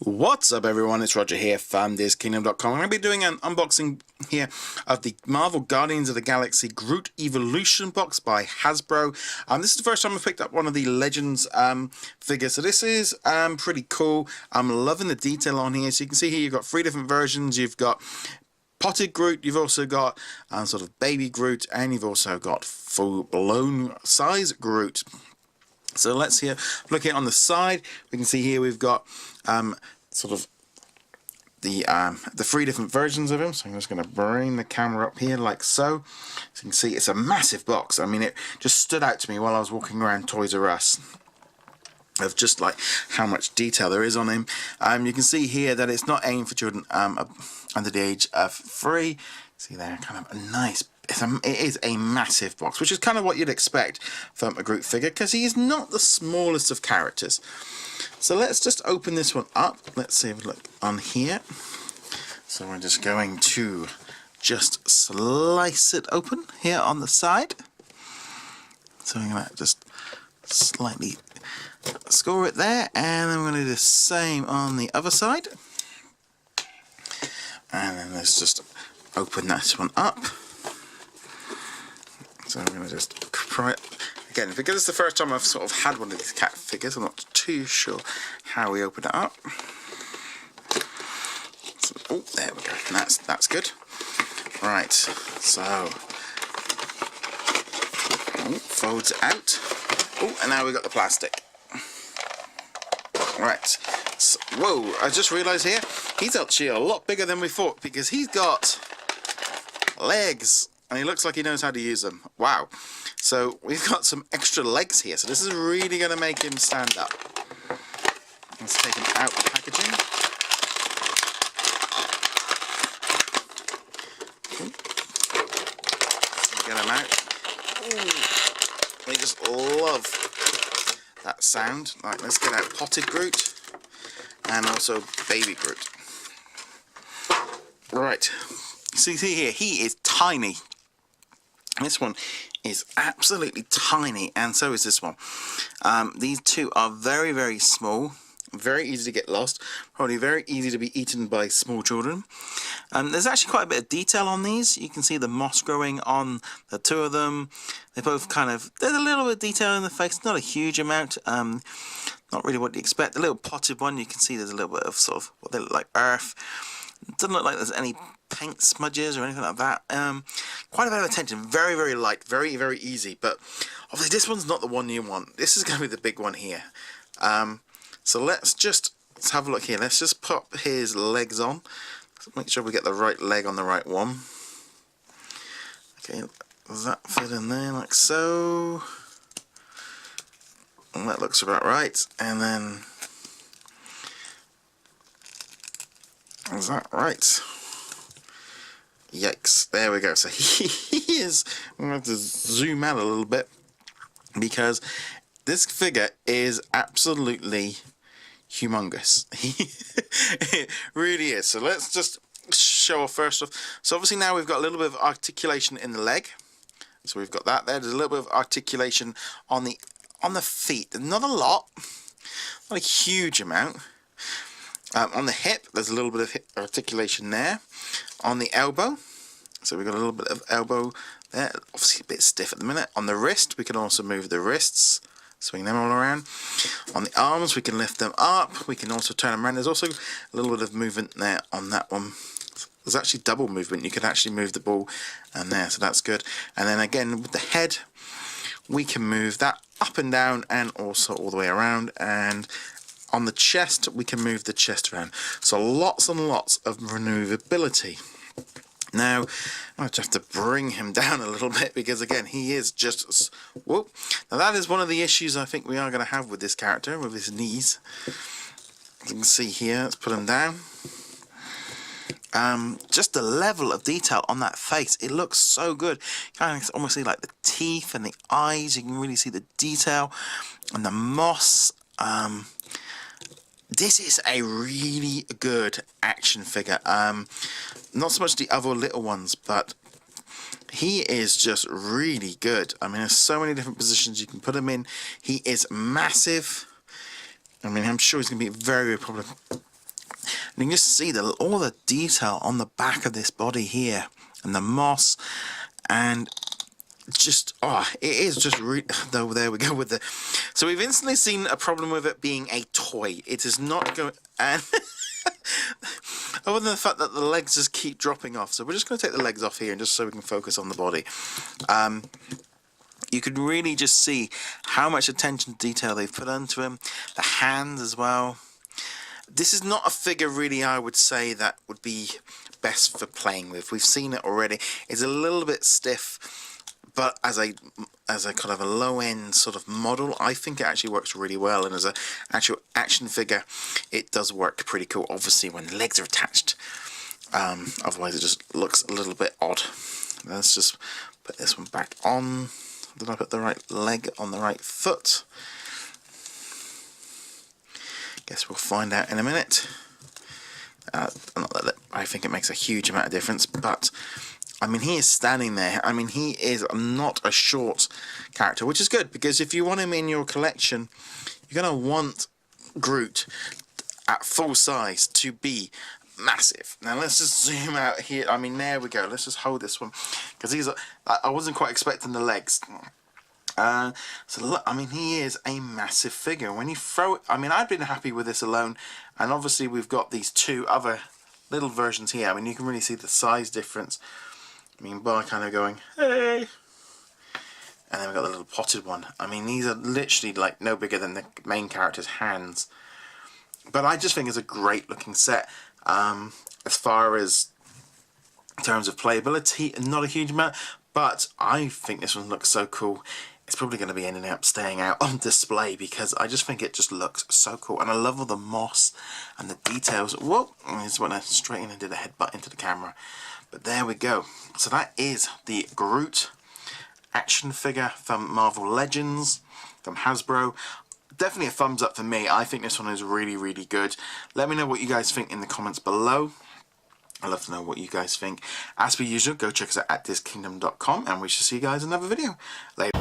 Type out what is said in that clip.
What's up everyone, it's Roger here from DisKingdom.com. I'm going to be doing an unboxing here of the Marvel Guardians of the Galaxy Groot Evolution box by Hasbro. This is the first time I've picked up one of the Legends figures, so this is pretty cool. I'm loving the detail on here. So you can see here you've got 3 different versions. You've got potted Groot, you've also got sort of baby Groot, and you've also got full-blown size Groot. So let's look here on the side. We can see here we've got sort of the 3 different versions of him. So I'm just going to bring the camera up here like so. So you can see it's a massive box. I mean, it just stood out to me while I was walking around Toys R Us of just like how much detail there is on him. You can see here that it's not aimed for children under the age of 3. See there, kind of a nice. It is a massive box, which is kind of what you'd expect from a Groot figure, because he is not the smallest of characters. So let's just open this one up. Let's see if we look on here. So we're just going to just slice it open here on the side. So I'm going to just slightly score it there, and then we're going to do the same on the other side. And then let's just open that one up. So I'm going to just try it again, because it's the first time I've sort of had one of these cat figures. I'm not too sure how we open it up. So, oh, there we go. That's good. Right. So folds it out. Oh, and now we've got the plastic. Right. So, whoa! I just realised here he's actually a lot bigger than we thought, because he's got legs. And he looks like he knows how to use them. Wow. So we've got some extra legs here. So this is really going to make him stand up. Let's take him out of the packaging. Get him out. Ooh. I just love that sound. Right, let's get out potted Groot and also baby Groot. Right. So you see here, he is tiny. This one is absolutely tiny, and so is this one. These two are very, very small, very easy to get lost, probably very easy to be eaten by small children. There's actually quite a bit of detail on these. You can see the moss growing on the 2 of them. They both there's a little bit of detail in the face, not a huge amount, not really what you expect. The little potted one, you can see there's a little bit of sort of what they look like earth. It doesn't look like there's any paint smudges or anything like that. Quite a bit of attention. Very, very light. Very, very easy. But obviously this one's not the one you want. This is going to be the big one here. So let's have a look here. Let's just pop his legs on. Let's make sure we get the right leg on the right one. Okay, does that fit in there like so? And that looks about right. And then, is that right? Yikes, there we go. So he is, I'm going to have to zoom out a little bit, because this figure is absolutely humongous. It really is. So let's just show off first off. So obviously now we've got a little bit of articulation in the leg. So we've got that there. There's a little bit of articulation on the feet. Not a lot, not a huge amount. On the hip, there's a little bit of hip articulation there. On the elbow, so we've got a little bit of elbow there. Obviously a bit stiff at the minute. On the wrist, we can also move the wrists, swing them all around. On the arms, we can lift them up. We can also turn them around. There's also a little bit of movement there on that one. There's actually double movement. You can actually move the ball and there, so that's good. And then again, with the head, we can move that up and down and also all the way around. And on the chest, we can move the chest around. So lots and lots of maneuverability. Now, I might have to bring him down a little bit, because again, he is just, whoop. Now that is one of the issues I think we are going to have with this character, with his knees. As you can see here, let's put him down. Just the level of detail on that face, it looks so good. You kind of almost see like the teeth and the eyes. You can really see the detail and the moss. This is a really good action figure. Not so much the other little ones, but he is just really good. I mean, there's so many different positions you can put him in. He is massive. I mean, I'm sure he's going to be very, very popular And you can just see all the detail on the back of this body here, and the moss, and just, it is just though. There we go with the. So we've instantly seen a problem with it being a toy. It is not going, and other than the fact that the legs just keep dropping off. So we're just going to take the legs off here, and just so we can focus on the body. You can really just see how much attention to detail they've put into him. The hands as well. This is not a figure really, I would say, that would be best for playing with. We've seen it already. It's a little bit stiff, but as a kind of a low-end sort of model, I think it actually works really well. And as an actual action figure, it does work pretty cool. Obviously, when the legs are attached. Otherwise, it just looks a little bit odd. Let's just put this one back on. Did I put the right leg on the right foot? Guess we'll find out in a minute. Not that I think it makes a huge amount of difference, but I mean, he is standing there. I mean, he is not a short character, which is good, because if you want him in your collection, you're going to want Groot at full size to be massive. Now let's just zoom out here. I mean, there we go. Let's just hold this one, because I wasn't quite expecting the legs. So look, I mean, he is a massive figure. When you throw it, I mean, I've been happy with this alone, and obviously we've got these two other little versions here. I mean, you can really see the size difference. I mean, by kind of going, hey, and then we've got the little potted one. I mean, these are literally like no bigger than the main character's hands. But I just think it's a great looking set. As far as in terms of playability, not a huge amount, but I think this one looks so cool. It's probably going to be ending up staying out on display, because I just think it just looks so cool. And I love all the moss and the details. Whoa, I just went straight in and did a headbutt into the camera. But there we go. So that is the Groot action figure from Marvel Legends, from Hasbro. Definitely a thumbs up for me. I think this one is really, really good. Let me know what you guys think in the comments below. I'd love to know what you guys think. As per usual, go check us out at DisKingdom.com, and we shall see you guys in another video later.